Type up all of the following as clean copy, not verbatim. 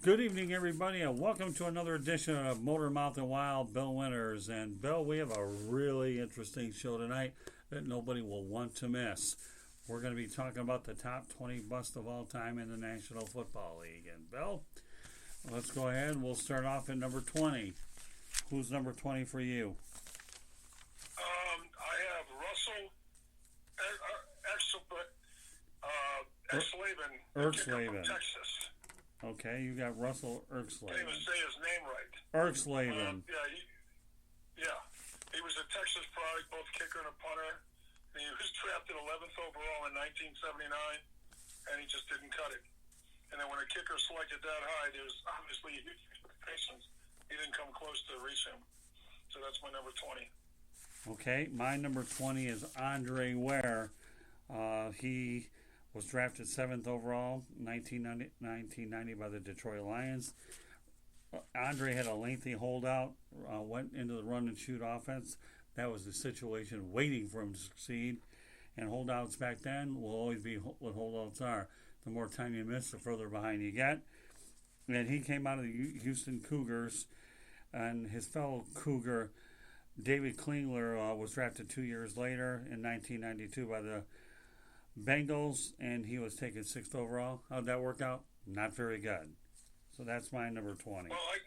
Good evening, everybody, and welcome to another edition of Motor Mouth and Wild. Bill Winters. And Bill, we have a really interesting show tonight that nobody will want to miss. We're going to be talking about the top 20 busts of all time in the National Football League. And Bill, let's go ahead. We'll start off at number 20. Who's number 20 for you? I have Russell Erxleben, from Texas. Okay, you got Russell Erxleben. Can't even say his name right. Erxleben. He was a Texas product, both kicker and a punter. And he was drafted 11th overall in 1979, and he just didn't cut it. And then when a kicker selected that high, there's obviously huge expectations. He didn't come close to reach him. So that's my number 20. Okay, my number 20 is Andre Ware. He was drafted 7th overall, 1990 by the Detroit Lions. Andre had a lengthy holdout, went into the run and shoot offense. That was the situation waiting for him to succeed. And holdouts back then will always be what holdouts are. The more time you miss, the further behind you get. And he came out of the Houston Cougars, and his fellow Cougar, David Klingler, was drafted 2 years later in 1992 by the Bengals, and he was taken 6th overall. How'd that work out? Not very good. So that's my number 20. Well, I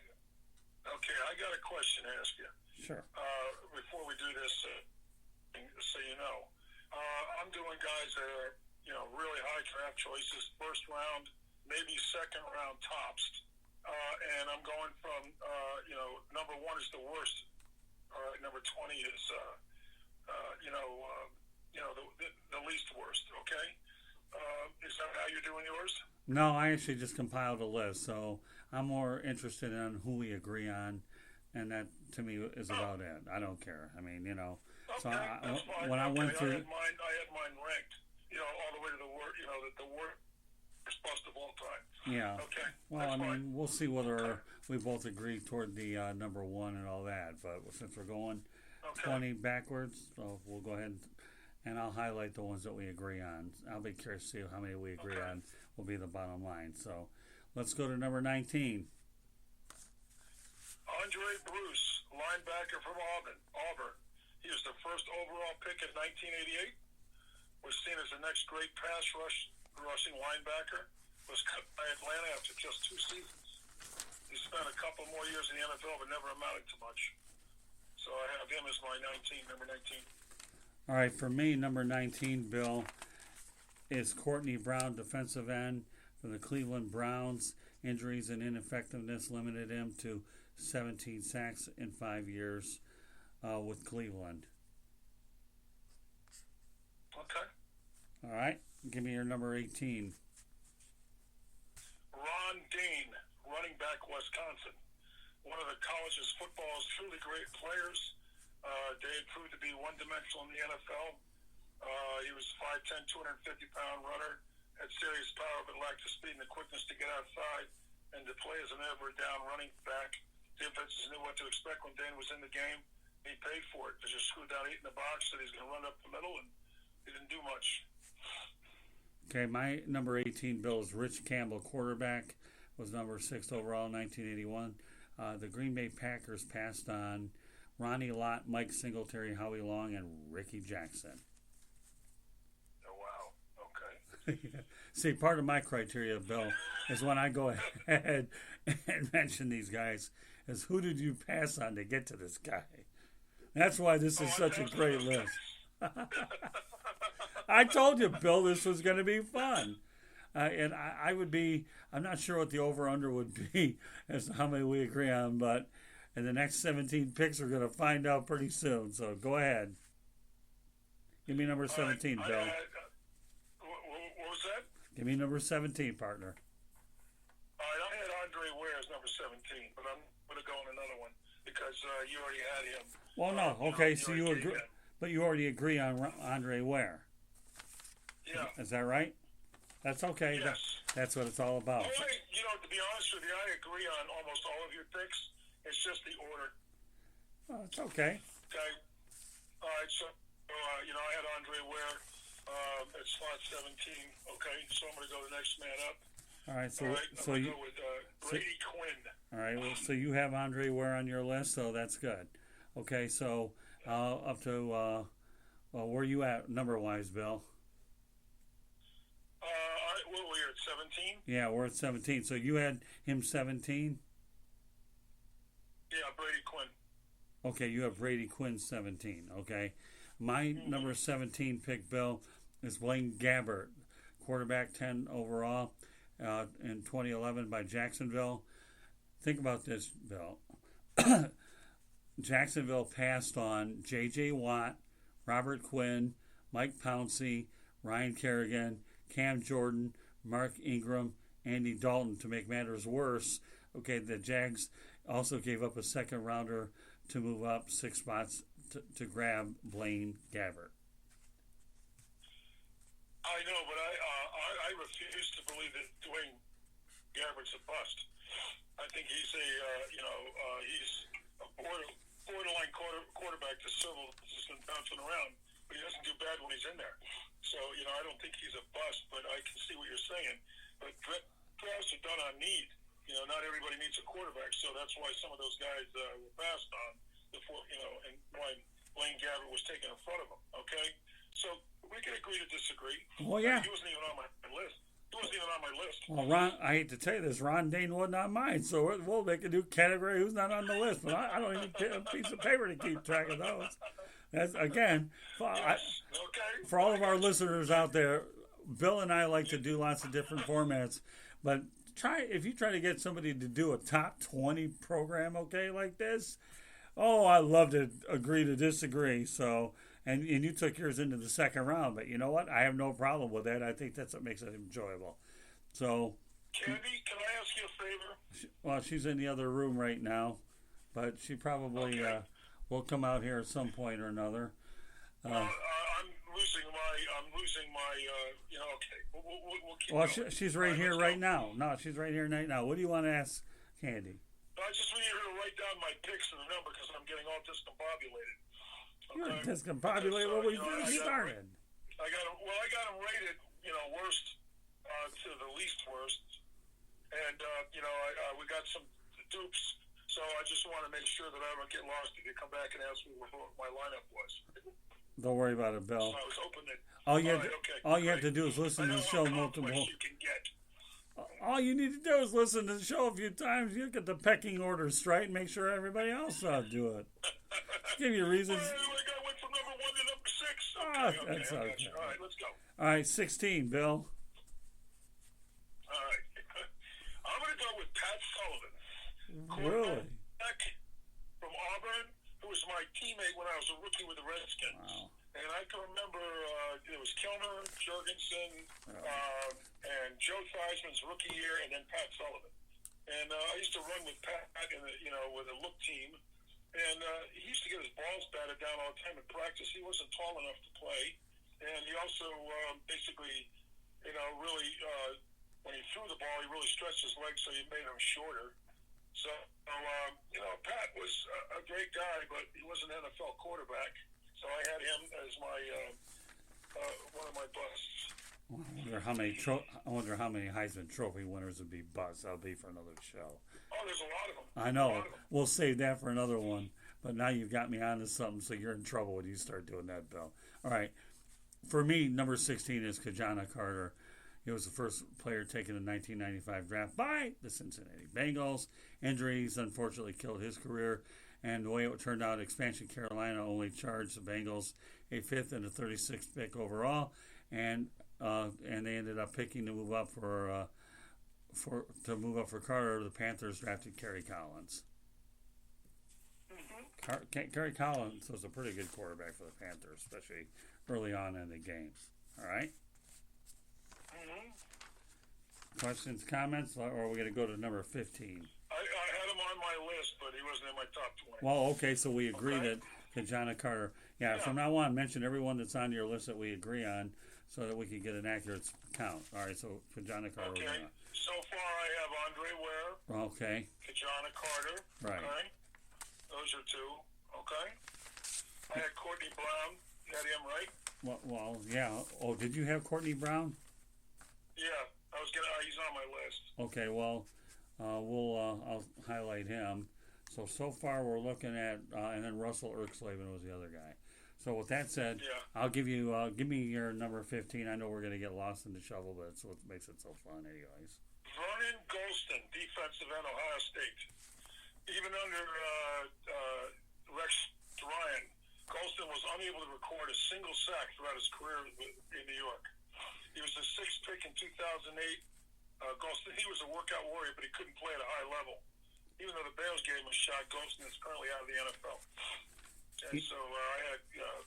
got a question to ask you. Sure. Before we do this, so you know, I'm doing guys that are, really high draft choices, first round, maybe second round tops, and I'm going from, number 1 is the worst. All right, number 20 is, the least worst, okay? Is that how you're doing yours? No, I actually just compiled a list, so I'm more interested in who we agree on, and that, to me, is about it. I don't care. I mean, Okay, so that's fine. when I went through... I had mine ranked, all the way to the worst, the worst bust of all time. Yeah. Okay. Well, I mean, we'll see whether we both agree toward the number 1 and all that, but since we're going 20 backwards, so we'll go ahead and I'll highlight the ones that we agree on. I'll be curious to see how many we agree on will be the bottom line. So let's go to number 19. Andre Bruce, linebacker from Auburn. He was the first overall pick in 1988. Was seen as the next great rushing linebacker. Was cut by Atlanta after just 2 seasons. He spent a couple more years in the NFL, but never amounted to much. So I have him as my number 19. All right, for me, number 19, Bill, is Courtney Brown, defensive end for the Cleveland Browns. Injuries and ineffectiveness limited him to 17 sacks in 5 years with Cleveland. Okay. All right, give me your number 18. Ron Dane, running back, Wisconsin. One of the college's football's truly great players. Dane proved to be one-dimensional in the NFL. He was 5'10", 250-pound runner, had serious power but lacked the speed and the quickness to get outside and to play as an ever-down running back. Defenses knew what to expect when Dane was in the game. He paid for it. They just screwed down 8 in the box, said he's going to run up the middle, and he didn't do much. Okay, my number 18, Bill, is Rich Campbell, quarterback, was number 6 overall in 1981. The Green Bay Packers passed on Ronnie Lott, Mike Singletary, Howie Long, and Ricky Jackson. Oh, wow. Okay. See, part of my criteria, Bill, is when I go ahead and mention these guys, is who did you pass on to get to this guy? That's why this is such a great list. I told you, Bill, this was going to be fun. And I would be, I'm not sure what the over-under would be as to how many we agree on, but in the next 17 picks, we're going to find out pretty soon. So go ahead. Give me number 17, Bill. What was that? Give me number 17, partner. All right, I had Andre Ware as number 17, but I'm going to go on another one because you already had him. Well, no. Okay, so you agree, but you already agree on Andre Ware. Yeah. Is that right? That's okay. Yes. That's what it's all about. To be honest with you, I agree on almost all of your picks. It's just the order. Oh, it's okay. Okay. All right, so, I had Andre Ware at slot 17. Okay, so I'm going to go the next man up. All right, All right, I'm going to go with Brady Quinn. All right. Well, so you have Andre Ware on your list, so that's good. Okay. So up to where you at number wise, Bill? What were we at 17? Yeah, we're at 17. So you had him 17. Yeah, Brady Quinn. Okay, you have Brady Quinn 17. Okay. My number 17 pick, Bill, is Blaine Gabbert, quarterback 10 overall in 2011 by Jacksonville. Think about this, Bill. Jacksonville passed on J.J. Watt, Robert Quinn, Mike Pouncey, Ryan Kerrigan, Cam Jordan, Mark Ingram, Andy Dalton. To make matters worse, okay, the Jags also gave up a second rounder to move up 6 spots to grab Blaine Gabbert. I know, but I refuse to believe that Dwayne Gabbert's a bust. I think he's he's a borderline quarterback that's several just been bouncing around, but he doesn't do bad when he's in there. So, I don't think he's a bust, but I can see what you're saying. But drafts are done on need. Not everybody needs a quarterback, so that's why some of those guys were passed on before, and why Blaine Gabbert was taken in front of him. Okay, so we can agree to disagree. Well, yeah. He wasn't even on my list. He wasn't even on my list. Well, Ron, I hate to tell you this, Ron Dane wasn't on mine, so we'll make a new category who's not on the list. But I don't even get a piece of paper to keep track of those. That's again, for all of our listeners out there, Bill and I like to do lots of different formats, but if you try to get somebody to do a top 20 program, okay, like this, I love to agree to disagree. So, and you took yours into the second round, but you know what? I have no problem with that. I think that's what makes it enjoyable. So, Candy, can I ask you a favor? Well, she's in the other room right now, but she probably will come out here at some point or another. I'm losing my. Okay. We'll keep going. She's right here right now. No, she's right here right now. What do you want to ask Candy? I just need her to write down my picks and the number because I'm getting all discombobulated. You're discombobulated when we started. I got them rated, worst to the least worst, and we got some dupes. So I just want to make sure that I don't get lost if you come back and ask me what my lineup was. Don't worry about it, Bill. So I was hoping that. All you have to do is listen to the show multiple. You can get. All you need to do is listen to the show a few times. You get the pecking order straight and make sure everybody else do it. Give you reasons. I went from number 1 to number 6. That's okay. All right, let's go. All right, 16, Bill. All right. I'm going to go with Pat Sullivan. Really? From Auburn, who was my teammate when I was a rookie with the Redskins. Wow. And I can remember it was Kilmer, Jurgensen, and Joe Theismann's rookie year, and then Pat Sullivan. And I used to run with Pat with a look team. And he used to get his balls batted down all the time in practice. He wasn't tall enough to play. And he also basically, really, when he threw the ball, he really stretched his legs so he made him shorter. So, Pat was a great guy, but he was an NFL quarterback. So I had him as my one of my busts. I wonder how many Heisman Trophy winners would be busts. That'll be for another show. Oh, there's a lot of them. I know. We'll save that for another one. But now you've got me onto something, so you're in trouble when you start doing that, Bill. All right. For me, number 16 is Kajana Carter. He was the first player taken in the 1995 draft by the Cincinnati Bengals. Injuries unfortunately killed his career. And the way it turned out, Expansion Carolina only charged the Bengals a 5th and a 36th pick overall, and they ended up picking to move up for Carter. The Panthers drafted Kerry Collins. Kerry Collins was a pretty good quarterback for the Panthers, especially early on in the game. All right. Questions, comments, or are we going to go to number 15? I had him on my list, but he wasn't in my top 20. Well, okay, so we agree that Kajana Carter. Yeah, from now on, mention everyone that's on your list that we agree on so that we can get an accurate count. All right, so Kajana Carter. Okay, so far I have Andre Ware. Okay. Kajana Carter. Right. Okay. Those are 2. Okay. I had Courtney Brown. You had him, right? Well, yeah. Oh, did you have Courtney Brown? Yeah, he's on my list. Okay, well, I'll highlight him. So far we're looking at, and then Russell Erxleben was the other guy. So with that said, Yeah. I'll give you, give me your number 15. I know we're going to get lost in the shuffle, but it's what makes it so fun anyways. Vernon Golston, defensive end, Ohio State. Even under Rex Ryan, Golston was unable to record a single sack throughout his career in New York. He was the sixth pick in 2008. Golston, he was a workout warrior, but he couldn't play at a high level. Even though the Bears gave him a shot, Golston is currently out of the NFL. And so I had,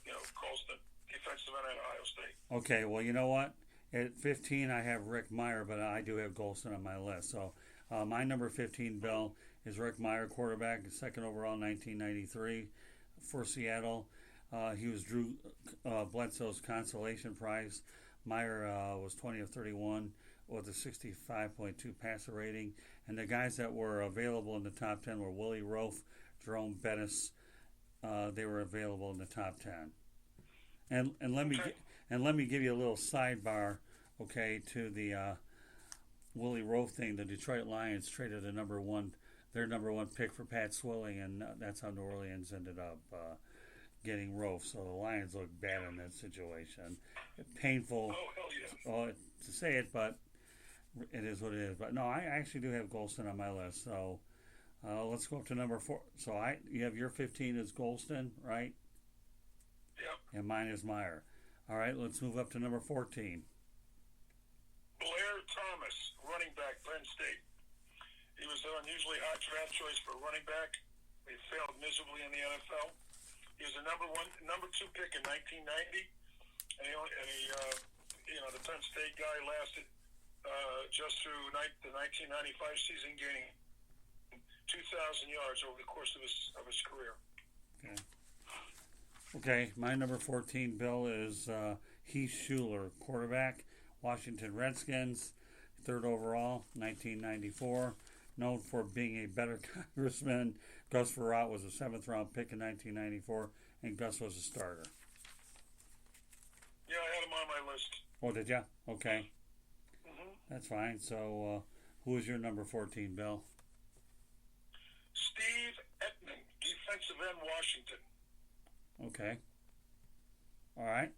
Golston, defensive end at Ohio State. Okay, well, you know what? At 15, I have Rick Meyer, but I do have Golston on my list. So my number 15, Bill, is Rick Meyer, quarterback, second overall, 1993 for Seattle. He was Drew Bledsoe's consolation prize. Meyer was 20 of 31 with a 65.2 passer rating. And the guys that were available in the top 10 were Willie Roaf, Jerome Bettis. They were available in the top 10. And let me give you a little sidebar, okay, to the Willie Roaf thing. The Detroit Lions traded their number one pick for Pat Swilling, and that's how New Orleans ended up getting Roaf. So the Lions look bad in that situation. Painful to say it, but it is what it is. But no, I actually do have Golston on my list. So let's go up to number 4. So you have your 15 is Golston, right? Yep. And mine is Meyer. All right, let's move up to number 14. Blair Thomas, running back, Penn State. He was an unusually high draft choice for running back. He failed miserably in the NFL. He was the number 2 pick in 1990, and the Penn State guy lasted just through the 1995 season, gaining 2,000 yards over the course of his career. Okay, my number 14, Bill, is Heath Shuler, quarterback, Washington Redskins, third overall, 1994. Known for being a better congressman, Gus Frerotte was a 7th-round pick in 1994, and Gus was a starter. Yeah, I had him on my list. Oh, did ya? Okay. Mm-hmm. That's fine. So, who is your number 14, Bill? Steve Ettman, defensive end, Washington. Okay. All right.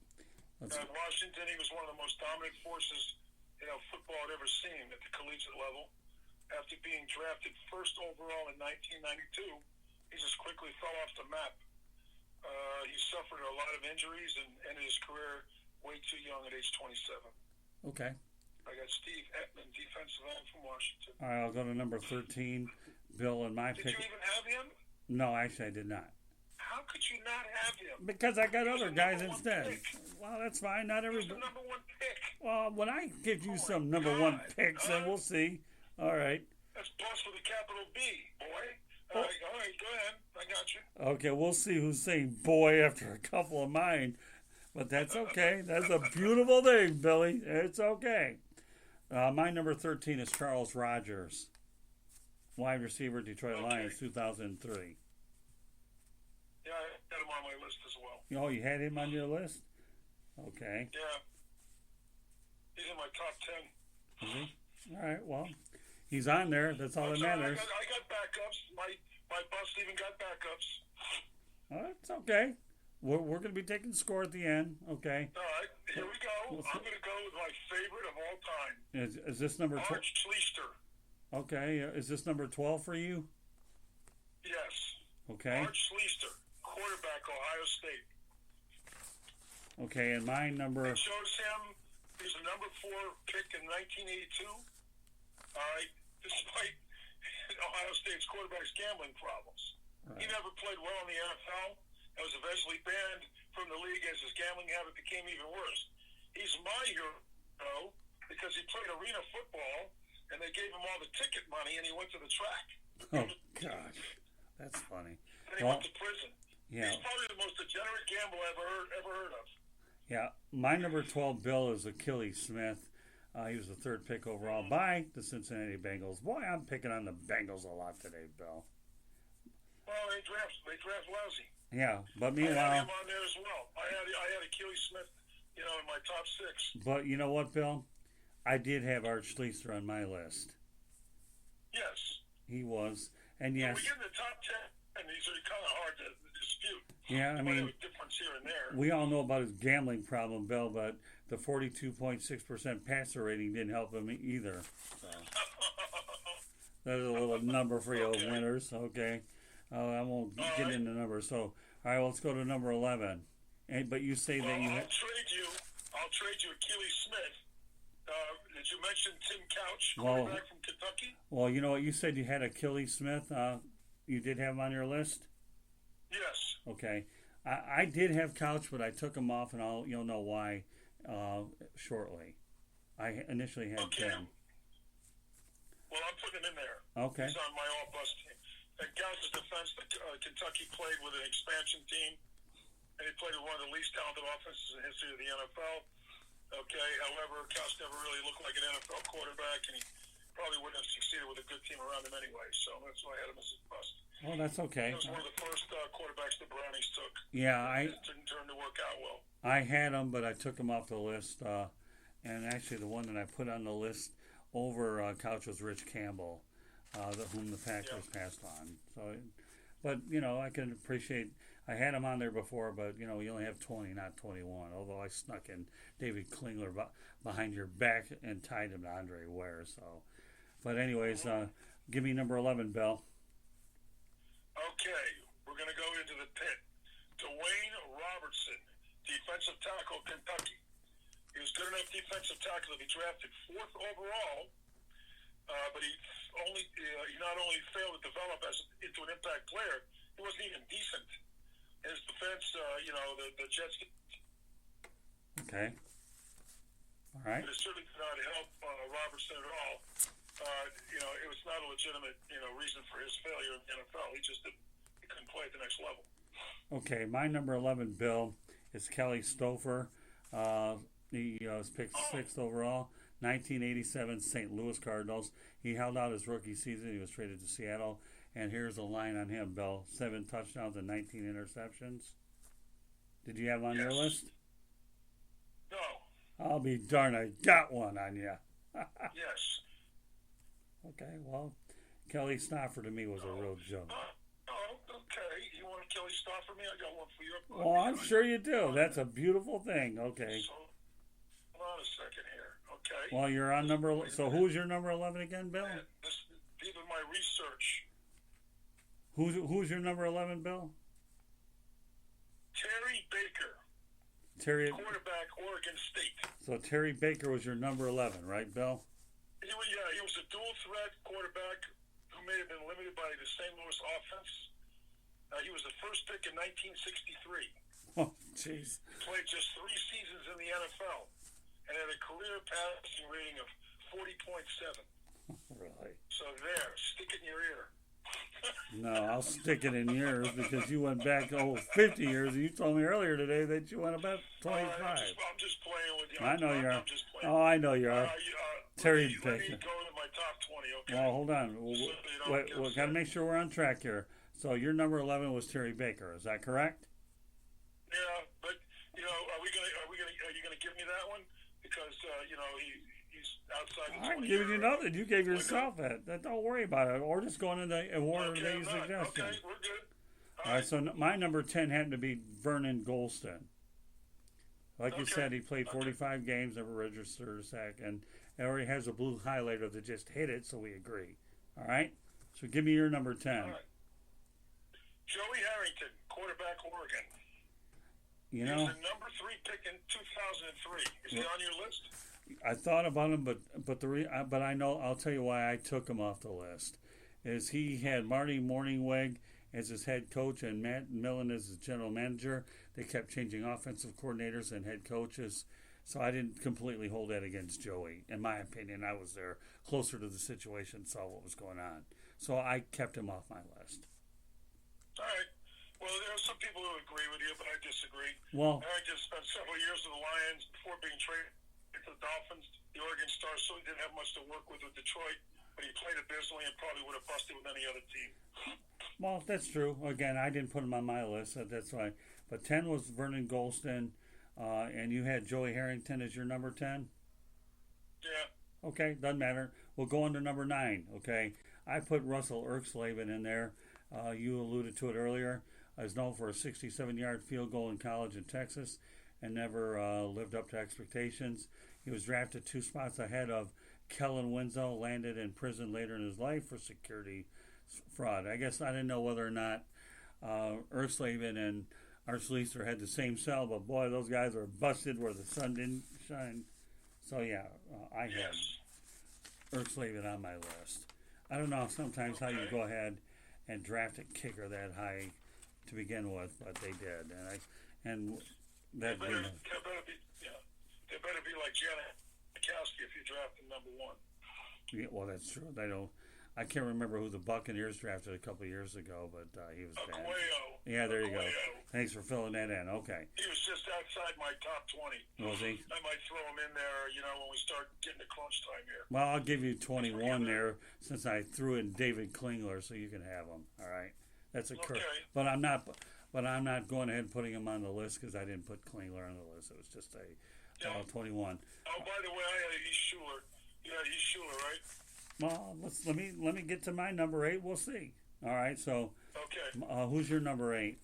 Washington, he was one of the most dominant forces football had ever seen at the collegiate level. After being drafted first overall in 1992, he just quickly fell off the map. He suffered a lot of injuries and ended his career way too young at age 27. Okay. I got Steve Ettman, defensive end from Washington. All right, I'll go to number 13, Bill, and my Did pick. you even have him? No, actually, I did not. How could you not have him? Because I got other guys number 1 instead. pick. Well, that's fine. Not He was everybody. the number 1 pick. Well, when I give you some my number 1 God. picks, then we'll see. All right. That's boss with a capital B, boy. All right, go ahead. I got you. Okay, we'll see who's saying boy after a couple of mine. But that's okay. That's a beautiful thing, Billy. It's okay. My number 13 is Charles Rogers, wide receiver, Detroit Lions, 2003. Yeah, I had him on my list as well. Oh, you had him on your list? Okay. Yeah. He's in my top 10. Mm-hmm. All right, well, he's on there. That's all that matters. I got backups. My bus even got backups. It's okay. We're going to be taking score at the end. Okay. All right, here we go. I'm going to go with my favorite of all time. Is this number 12? Arch Schlichter. Okay. Is this number 12 for you? Yes. Okay. Arch Schlichter, quarterback, Ohio State. Okay, and my number... It shows him, he was a number 4 pick in 1982. All right, despite Ohio State's quarterback's gambling problems. Right. He never played well in the NFL and was eventually banned from the league as his gambling habit became even worse. He's my hero because he played arena football and they gave him all the ticket money and he went to the track. Oh, gosh. That's funny. And he went to prison. Yeah. He's probably the most degenerate gambler I've ever heard of. Yeah, my number 12, Bill, is Achilles Smith. He was the 3rd pick overall by the Cincinnati Bengals. Boy, I'm picking on the Bengals a lot today, Bill. Well, they draft lousy. Yeah, but meanwhile, I had him on there as well. I had Achilles Smith, in my top 6. But you know what, Bill? I did have Arch Schlichter on my list. Yes. He was. And When yes, we get in the top 10, and these are kind of hard to dispute. yeah, I You might have mean, a difference here and there. we all know about his gambling problem, Bill, but the 42.6% passer rating didn't help him either. So that's a little number for you Okay. winners. Okay. I won't All get right. into numbers. So, all right, let's go to number 11. And, but you say Well, that you I'll had. trade you Achilles Smith. Did you mention Tim Couch, Well- quarterback from Kentucky? Well, you know what? You said you had Achilles Smith. You did have him on your list? Yes. Okay. I did have Couch, but I took him off, and you'll know why shortly. I initially had Okay. Tim. Well, I'm putting him in there. Okay. He's on my all-bus team. And Couch's defense, Kentucky played with an expansion team, and he played with one of the least talented offenses in the history of the NFL. Okay. However, Couch never really looked like an NFL quarterback, and he probably wouldn't have succeeded with a good team around him anyway. So that's why I had him as a bust. Well, that's okay. He was one of the first quarterbacks the Brownies took. Yeah, It didn't turn to work out well. I had him, but I took him off the list. And actually, the one that I put on the list over Couch was Rich Campbell, whom the Packers passed on. So, but I can appreciate. I had him on there before, but you only have 20, not 21. Although I snuck in David Klingler behind your back and tied him to Andre Ware. So, but anyways, give me number 11, Bill. Okay, we're going to go into the pit. Dwayne Robertson, defensive tackle, Kentucky. He was good enough defensive tackle to be drafted 4th overall, but he not only failed to develop into an impact player, he wasn't even decent. His defense, the Jets, Okay. All right. it certainly did not help Robertson at all. It was not a legitimate, reason for his failure in the NFL. He couldn't play at the next level. Okay, my number 11, Bill, is Kelly Stouffer. He was picked 6th overall, 1987 St. Louis Cardinals. He held out his rookie season. He was traded to Seattle. And here's a line on him, Bill. 7 touchdowns and 19 interceptions. Did you have him on your Yes. list? No. I'll be darned, I got one on you. Yes. Okay, well, Kelly Stouffer to me was a real joke. Okay. You want to Kelly Stouffer me? I got one for you. Well, I'm sure you do. That's a beautiful thing. Okay. So, hold on a second here. Okay. Well, you're on number. So who's your number 11 again, Bill? These are my research. Who's your number 11, Bill? Terry Baker, Terry. quarterback, Oregon State. So Terry Baker was your number 11, right, Bill? He was a dual threat quarterback who may have been limited by the St. Louis offense. He was the first pick in 1963. Oh, jeez. Played just 3 seasons in the NFL and had a career passing rating of 40.7. Really? So there, stick it in your ear. No, I'll stick it in yours because you went back 50 years. And you told me earlier today that you went about 25. I'm just playing with you. I know you are. I'm just playing. Oh, I know you are. Terry let me Baker. go to my top 20, okay? Well, hold on. So you don't Wait, get we got to make sure we're on track here. So your number 11 was Terry Baker. Is that correct? Yeah, but are you gonna give me that one? Because he's outside the 20. I'm giving you nothing. You gave yourself it. Don't worry about it. Or just going in the order that you suggested. Okay, we're good. All right, so my number 10 happened to be Vernon Golston. Like you Okay. said, he played 45 games, never registered a sack, and it already has a blue highlighter that just hit it, so we agree. All right? So give me your number 10. All right. Joey Harrington, quarterback, Oregon. You He know, was the number 3 pick in 2003. Is he on your list? I thought about him, but I know I'll tell you why I took him off the list. Is he had Marty Morningweg as his head coach and Matt Millen as his general manager. They kept changing offensive coordinators and head coaches, so I didn't completely hold that against Joey. In my opinion, I was there closer to the situation, saw what was going on, so I kept him off my list. All right. Well, there are some people who agree with you, but I disagree. Well, Harrington spent several years with the Lions before being traded to the Dolphins. The Oregon Stars certainly didn't have much to work with Detroit, but he played abysmally and probably would have busted with any other team. well, that's true. Again, I didn't put him on my list, so that's why. But 10 was Vernon Golston, and you had Joey Harrington as your number 10? Yeah. Okay, doesn't matter. We'll go on to number 9, okay? I put Russell Erxleben in there. You alluded to it earlier. Is known for a 67-yard field goal in college in Texas and never lived up to expectations. He was drafted 2 spots ahead of Kellen Winslow, landed in prison later in his life for security fraud. I guess I didn't know whether or not Erxleben and Archleaser had the same cell, but boy, those guys are busted where the sun didn't shine. So yeah, I had Erxleben on my list. I don't know sometimes how you go ahead and draft a kicker that high to begin with, but they did, and that they better be like Janet Kowski if you draft them number 1. Yeah, well, that's true. I can't remember who the Buccaneers drafted a couple of years ago, but he was bad. Yeah, there you go. Thanks for filling that in. Okay. He was just outside my top 20. Was he? I might throw him in there, when we start getting to crunch time here. Well, I'll give you 21 there since I threw in David Klingler, so you can have him. All right. That's a curse. But I'm not going ahead and putting him on the list because I didn't put Klingler on the list. It was just a 21. Oh, by the way, I had Heath Schuler. You had Heath Schuler, right? Well, let me get to my number 8. We'll see. All right. So, who's your number 8?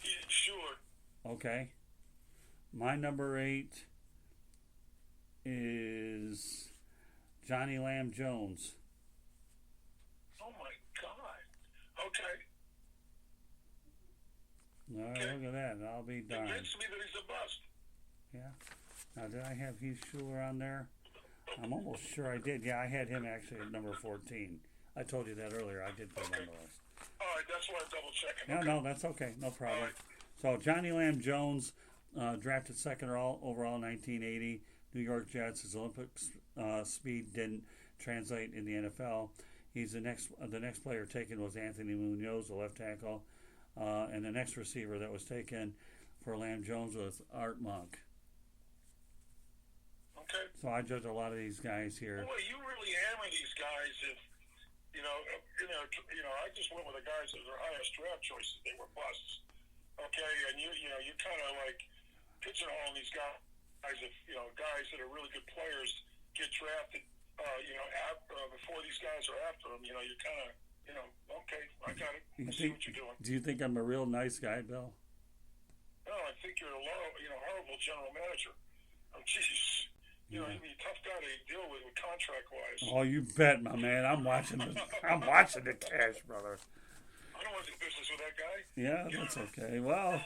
Heath Schuler. Okay. My number 8 is Johnny Lamb Jones. Oh my God. Okay. All right, look at that. I'll be darned. Convince me that he's a bust. Yeah. Now, did I have Heath Schuler on there? I'm almost sure I did. Yeah, I had him actually at number 14. I told you that earlier. I did put him on the list. All right, that's why I'm double checking. Yeah, no, that's okay. No problem. So, Johnny Lamb Jones, drafted second overall in 1980. New York Jets. His Olympic speed didn't translate in the NFL. He's the next player taken was Anthony Munoz, the left tackle. And the next receiver that was taken for Lamb Jones was Art Monk. Okay. So I judge a lot of these guys here. Boy, you really hammer these guys if, I just went with the guys that are highest draft choices. They were busts. Okay, and you kind of like pigeonholing these guys if, guys that are really good players get drafted, before these guys are after them, you kind of, okay, I got it. I see what you're doing. Do you think I'm a real nice guy, Bill? No, I think you're a horrible general manager. Oh, jeez. You're a tough guy to deal with contract-wise. Oh, you bet, my man. I'm watching the cash, brother. I don't want to do business with that guy. Yeah, that's okay. Well,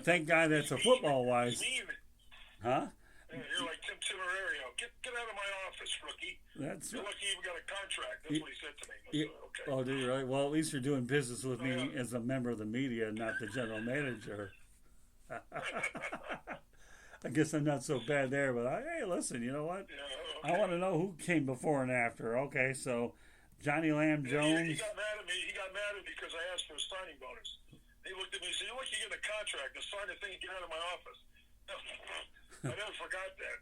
thank God that's a football-wise. Huh? Yeah, you're like Tim Timorario. Get out of my office, rookie. You're lucky you even got a contract. That's what he said to me. Okay. Oh, do you really? Well, at least you're doing business with me as a member of the media, not the general manager. I guess I'm not so bad there, but hey, listen, you know what? Yeah, okay. I want to know who came before and after. Okay, so Johnny Lamb Jones. He got mad at me. He got mad at me because I asked for a signing bonus. He looked at me and said, "You're lucky you get a contract. To sign the thing, get out of my office." I never forgot that.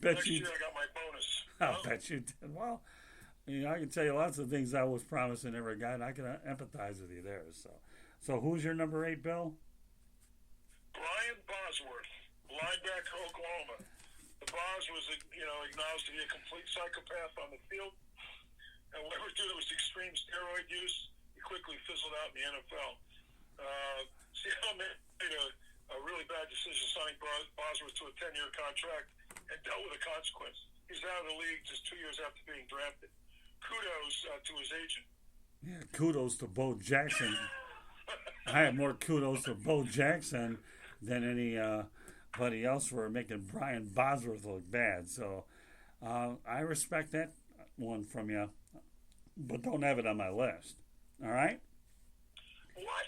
Next year I got my bonus. I'll bet you did. Well, I can tell you lots of things I was promised and never got. I can empathize with you there. So who's your number 8, Bill? Brian Bosworth, linebacker, Oklahoma. The Bos was, acknowledged to be a complete psychopath on the field. And whatever due to his extreme steroid use, he quickly fizzled out in the NFL. Seattle made a really bad decision signing Bosworth to a 10-year contract and dealt with the consequence. He's out of the league just 2 years after being drafted. Kudos to his agent. Yeah, kudos to Bo Jackson. I have more kudos to Bo Jackson than anybody else for making Brian Bosworth look bad. So I respect that one from you, but don't have it on my list. All right? What?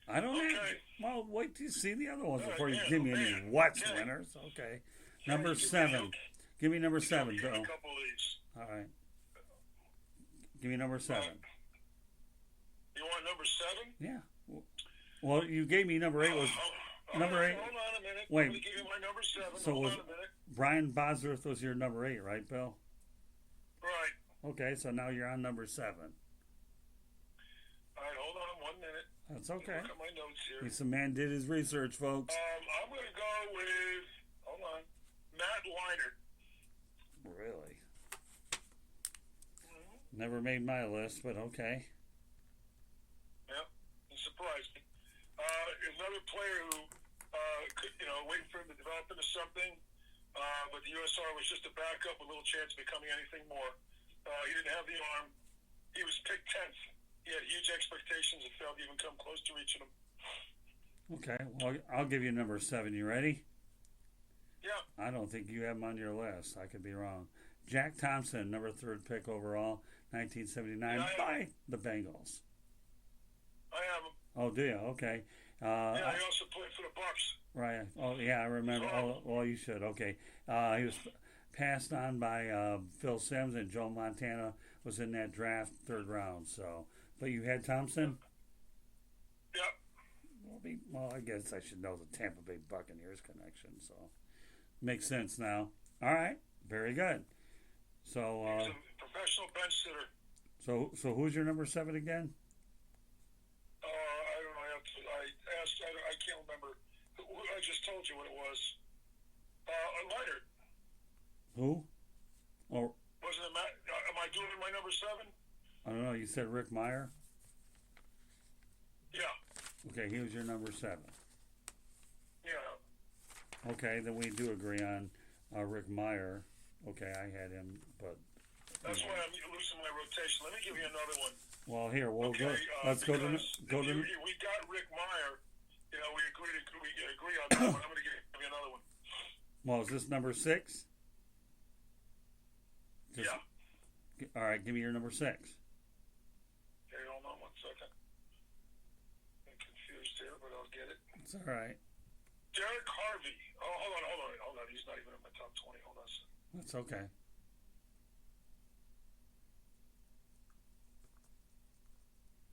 I don't have. Well, wait till you see the other ones before you give me any what's winners. Okay. Number 7. Give me number 7, Bill. A couple of these. All right. Give me number 7. You want number 7? Yeah. Well, you gave me number 8 was number 8. Hold on a minute. Wait. Let me give you my number 7. So hold was on a minute. Brian Bosworth was your number 8, right, Bill? Right. Okay, so now you're on number 7. All right, hold on 1 minute. That's okay. Look at my notes here. This man did his research, folks. I'm going to go with, hold on, Matt Leinart. Really? Mm-hmm. Never made my list, but okay. Yeah, it surprised me. Another player who, waiting for him to develop into something, but the USR was just a backup with little chance of becoming anything more. He didn't have the arm. He was picked 10th. He had huge expectations and failed to even come close to reaching them. Okay, well, I'll give you number 7. You ready? Yeah. I don't think you have him on your list. I could be wrong. Jack Thompson, number 3rd pick overall, 1979, Yeah, by the Bengals. I have him. Oh, do you? Okay. Yeah, he also played for the Bucks. Right. Oh, yeah, I remember. Oh, well, you should. Okay. He was passed on by Phil Simms, and Joe Montana was in that draft 3rd round. So, but you had Thompson? Yep. Well, I guess I should know the Tampa Bay Buccaneers connection. So, makes sense now. All right. Very good. So, He's a professional bench sitter. so who's your number 7 again? I don't know. I asked. I can't remember. I just told you what it was. Leonard. Who? Or Wasn't it Matt? Am I doing my number 7? I don't know. You said Rick Meyer. Yeah. Okay, he was your number 7. Yeah. Okay, then we do agree on Rick Meyer. Okay, I had him, but That's why I'm losing my rotation. Let me give you another one. well, here we'll Okay, go. Let's go to We got Rick Meyer. We agree on that one. I'm going to give you another one. Well, is this number 6? Yeah. All right, give me your number 6. Okay, hold on 1 second. I'm confused here, but I'll get it. It's all right. Derek Harvey. Oh, hold on. He's not even in my top 20. Hold on a second. That's okay.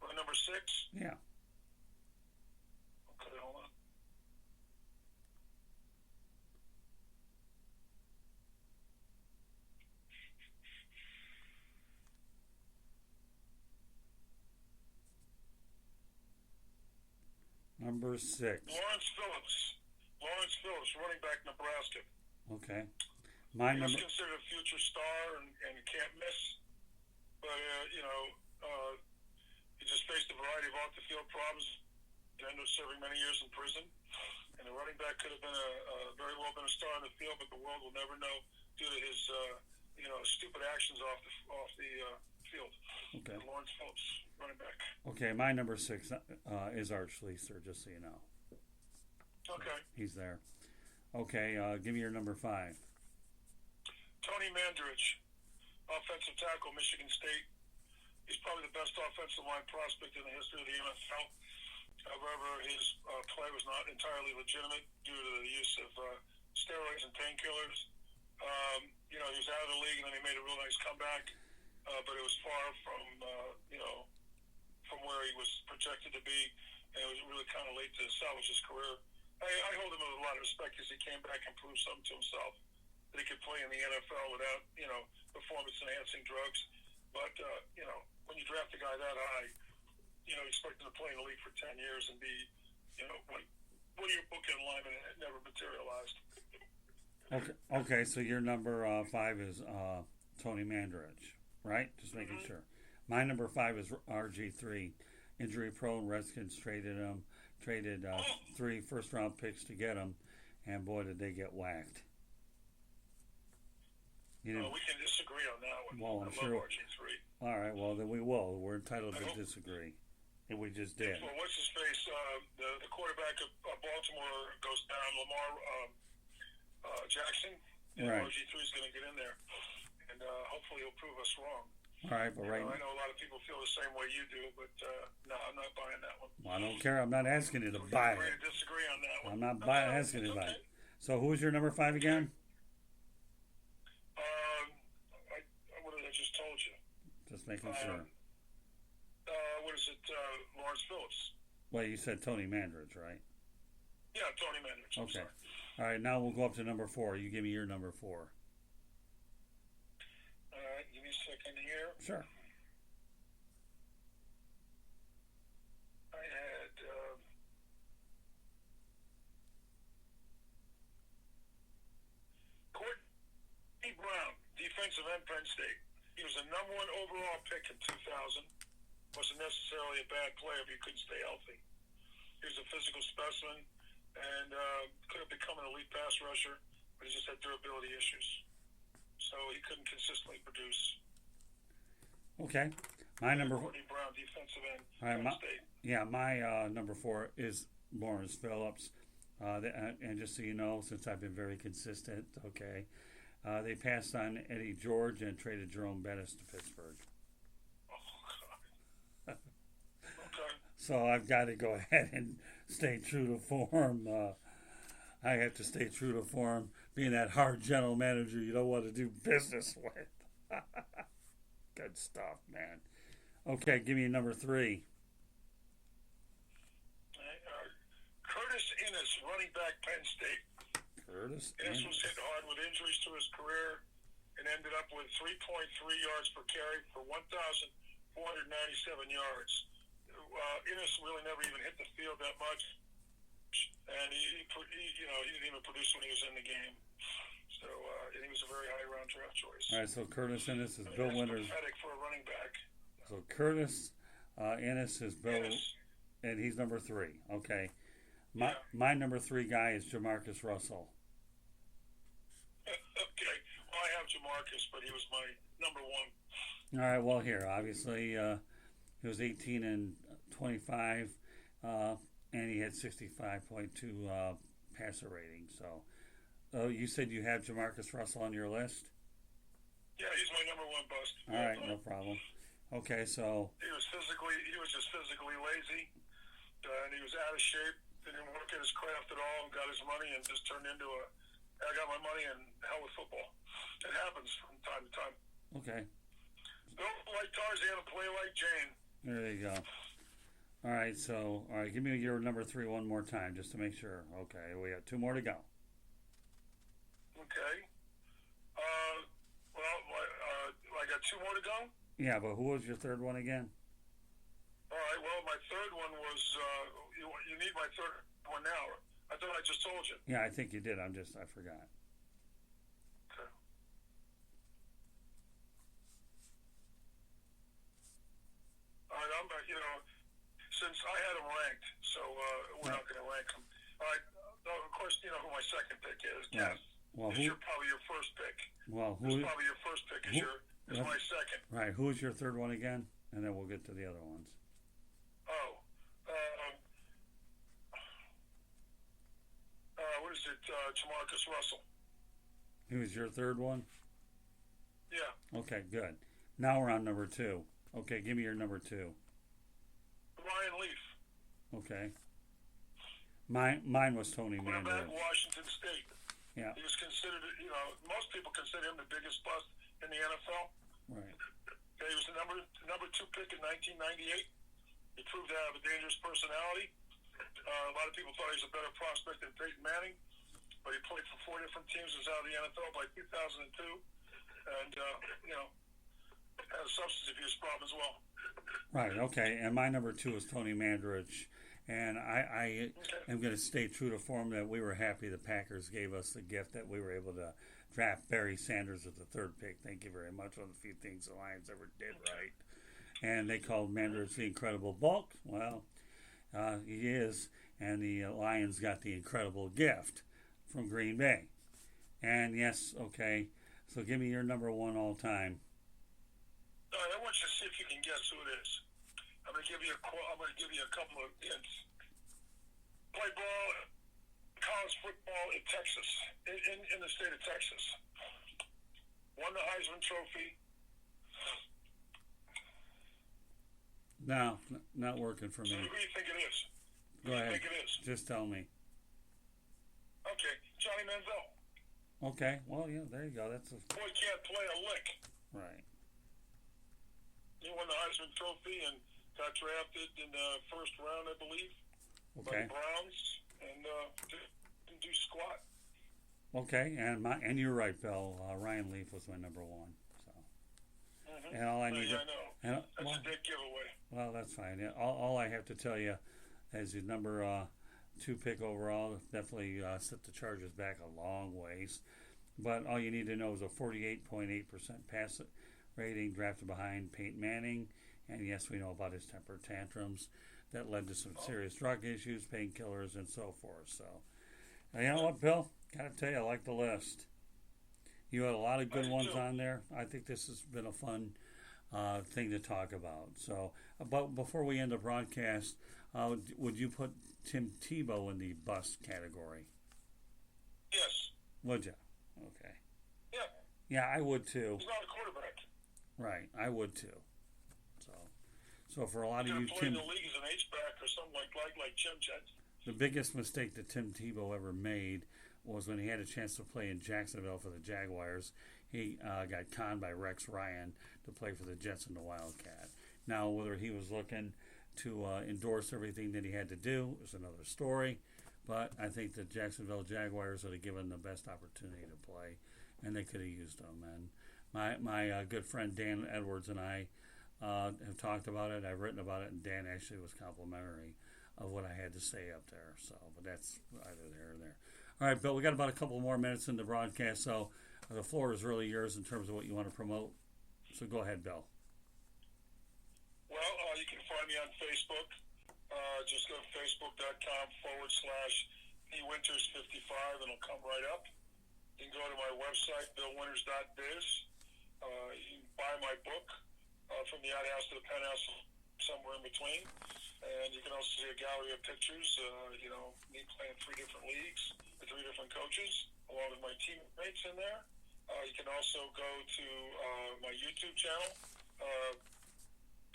For number 6? Yeah. Okay, hold on. Number 6. Lawrence Phillips, running back, Nebraska. Okay. My He was number. considered a future star and can't miss. But, he just faced a variety of off-the-field problems. He ended up serving many years in prison. And the running back could have been very well been a star on the field, but the world will never know due to his, stupid actions off the field. Okay. Lawrence Phillips, running back. Okay, my number 6 is Art Schleicher, just so you know. Okay. He's there. Okay, give me your number 5. Tony Mandarich, offensive tackle, Michigan State. He's probably the best offensive line prospect in the history of the NFL. However, his play was not entirely legitimate due to the use of steroids and painkillers. He was out of the league, and then he made a real nice comeback. But it was far from where he was projected to be, and it was really kind of late to salvage his career. I hold him with a lot of respect because he came back and proved something to himself, that he could play in the NFL without, performance-enhancing drugs. But, when you draft a guy that high, expect him to play in the league for 10 years and be, one of your bookend linemen, and it never materialized. Okay, so your number 5 is Tony Mandarich, right? Just making sure. My number 5 is RG3. Injury prone, Redskins traded him. Traded 3 first-round picks to get him, and boy, did they get whacked. We can disagree on that one. Well, I'm I sure. love RG3. All right, well, then we will. We're entitled to disagree. And we just did. Well, what's his face? The quarterback of Baltimore goes down, Lamar Jackson. And Right. RG3 is going to get in there. And hopefully he'll prove us wrong. All right, but right. I know a lot of people feel the same way you do, but no, I'm not buying that one. Well, I don't care. I'm not asking you to buy Agree it. to disagree on that one. I'm not Okay, asking you to buy okay. it. So who's your number 5 again? What did I just told you? Just making sure. What is it? Lawrence Phillips. Well, you said Tony Mandarich, right? Yeah, Tony Mandarich. I'm Okay. sorry. All right, now we'll go up to number 4. You give me your number 4. All right, give me a second here. Sure. I had Courtney Brown, defensive end, Penn State. He was a number one overall pick in 2000. Wasn't necessarily a bad player, but he couldn't stay healthy. He was a physical specimen and could have become an elite pass rusher, but he just had durability issues. So he couldn't consistently produce. Okay. My number Courtney Brown, defensive end, all right, Penn State. my number 4 is Lawrence Phillips. And just so you know, since I've been very consistent, okay, they passed on Eddie George and traded Jerome Bettis to Pittsburgh. Oh, God. Okay. So I've got to go ahead and stay true to form. I have to stay true to form, being that hard general manager you don't want to do business with. Good stuff, man. Okay, give me number 3. Curtis Innis, running back, Penn State. Curtis Innis Innis. was hit hard with injuries to his career and ended up with 3.3 yards per carry for 1,497 yards. Innis really never even hit the field that much, and he didn't even produce when he was in the game. So and he was a very high round draft choice. All right, so Curtis Innis is I mean, Bill that's Winters. pathetic for a running back. So Curtis Innis is Bill, Innis. and he's number 3. Okay. Yeah. My number 3 guy is Jamarcus Russell. Okay. Well, I have Jamarcus, but he was my number 1. All right. Well, here, obviously, he was 18 and 25, and he had 65.2 passer rating. So, you said you have Jamarcus Russell on your list? Yeah, he's my number 1 bust. All right, no problem. Okay, so He was just physically lazy, and he was out of shape. Didn't work at his craft at all, and got his money, and just turned into I got my money and hell with football. It happens from time to time. okay, Don't like Tarzan, play like Jane. there you go. All right, give me your number 3 one more time, just to make sure. Okay, we have 2 more to go. Okay. I got 2 more to go. Yeah, but who was your 3rd one again? All right. Well, my 3rd one was. You need my 3rd one now. I thought I just told you. Yeah, I think you did. I forgot. Okay. All right. Since I had them ranked, so we're not going to rank them. All right. Of course, you know who my 2nd pick is. Yeah. Well, Probably your 1st pick. Well, It's probably your 1st pick. Is my 2nd. Right. Who's your 3rd one again? And then we'll get to the other ones. Oh. What is it? Jamarcus Russell. Who's your 3rd one? Yeah. Okay, good. Now we're on number 2. Okay, give me your number 2. Ryan Leaf. Okay. Mine was Tony Quarterback, Mandarich. Washington State. Yeah. He was considered, most people consider him the biggest bust in the NFL. Right. He was the number 2 pick in 1998. He proved to have a dangerous personality. A lot of people thought he was a better prospect than Peyton Manning, but he played for 4 different teams. Was out of the NFL by 2002, and had a substance abuse problem as well. Right. Okay. And my number 2 is Tony Mandarich. And I am going to stay true to form that we were happy the Packers gave us the gift that we were able to draft Barry Sanders with the 3rd pick. Thank you very much. One of the few things the Lions ever did right. And they called Mandarich the Incredible Bulk. Well, he is. And the Lions got the incredible gift from Green Bay. And yes, okay. So give me your number 1 all time. All right, I want you to see if you can guess who it is. I'm going to give you a couple of hints. Played ball, college football in Texas, in the state of Texas. Won the Heisman Trophy. No, not working for So me. who do you think it is? Go ahead. Who do you think it is? Just tell me. Okay, Johnny Manziel. Okay. Well, yeah, there you go. That's Boy can't play a lick. right. He won the Heisman Trophy and got drafted in the 1st round, I believe, by Okay. the Browns, and didn't do squat. Okay. And you're right, Bill. Ryan Leaf was my number 1. So. Mm-hmm. And all I need Yeah, to. I know. And, That's a big giveaway. well, that's fine. Yeah, all I have to tell you is your number 2 pick overall definitely set the Chargers back a long ways. But all you need to know is a 48.8% pass rating, drafted behind Peyton Manning. And yes, we know about his temper tantrums that led to some serious drug issues, painkillers, and so forth. So, you know what, Bill? Gotta tell you, I like the list. You had a lot of good ones on there. I think this has been a fun thing to talk about. So, but before we end the broadcast, would you put Tim Tebow in the bust category? Yes. Would you? Okay. Yeah. Yeah, I would too. He's not a quarterback. Right, I would too. So for a lot of you, Tim, in the league as an H-back or something like Jim Jensen. The biggest mistake that Tim Tebow ever made was when he had a chance to play in Jacksonville for the Jaguars. He got conned by Rex Ryan to play for the Jets and the Wildcat. Now, whether he was looking to endorse everything that he had to do is another story. But I think the Jacksonville Jaguars would have given the best opportunity to play, and they could have used him. And my good friend Dan Edwards and I have talked about it. I've written about it, and Dan actually was complimentary of what I had to say up there. So, but that's either there or there. All right, Bill, we got about a couple more minutes in the broadcast, so the floor is really yours in terms of what you want to promote. So go ahead, Bill. Well, you can find me on Facebook. Just go to facebook.com/thewinters55, and it'll come right up. You can go to my website, billwinters.biz. You can buy my book from the outhouse to the penthouse, somewhere in between. And you can also see a gallery of pictures, me playing 3 different leagues with 3 different coaches, along with my teammates in there. You can also go to my YouTube channel,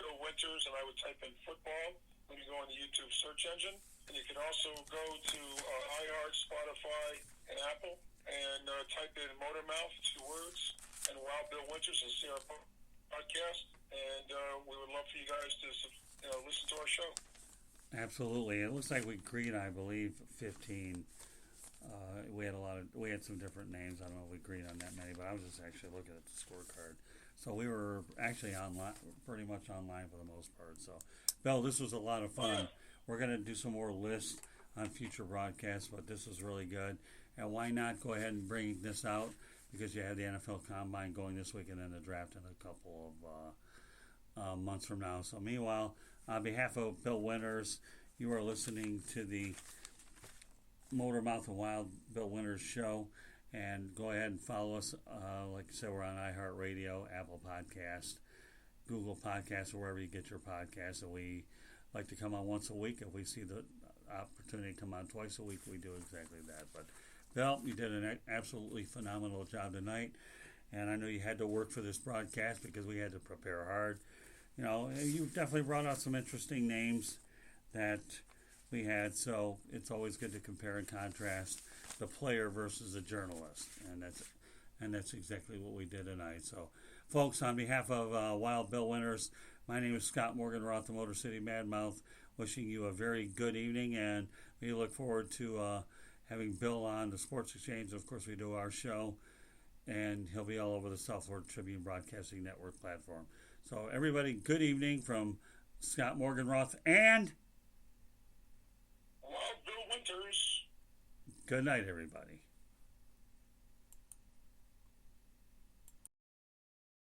Bill Winters, and I would type in football when you go on the YouTube search engine. And you can also go to iHeart, Spotify, and Apple, and type in Motormouth, 2 words, and Wild Bill Winters, and see our podcast. And we would love for you guys to listen to our show. Absolutely. It looks like we agreed, I believe, 15. We had some different names. I don't know if we agreed on that many, but I was just actually looking at the scorecard. So we were actually online, pretty much online for the most part. So, Bill, this was a lot of fun. Yeah. We're going to do some more lists on future broadcasts, but this was really good. And why not go ahead and bring this out? Because you have the NFL Combine going this week and then the draft in a couple of months from now. So meanwhile, on behalf of Bill Winters, you are listening to the Motormouth and Wild Bill Winters show. And go ahead and follow us. Like I said, we're on iHeartRadio, Apple Podcast, Google Podcasts, or wherever you get your podcasts. And we like to come on once a week. If we see the opportunity to come on twice a week, we do exactly that. But Bill, you did an absolutely phenomenal job tonight. And I know you had to work for this broadcast because we had to prepare hard. You know, you definitely brought out some interesting names that we had. So it's always good to compare and contrast the player versus the journalist. And that's exactly what we did tonight. So, folks, on behalf of Wild Bill Winters, my name is Scott Morgan-Roth, the Motor City Madmouth, wishing you a very good evening. And we look forward to having Bill on the Sports Exchange. Of course, we do our show. And he'll be all over the South Florida Tribune Broadcasting Network platform. So, everybody, good evening from Scott Morgan-Roth and Wild Bill Winters. Good night, everybody.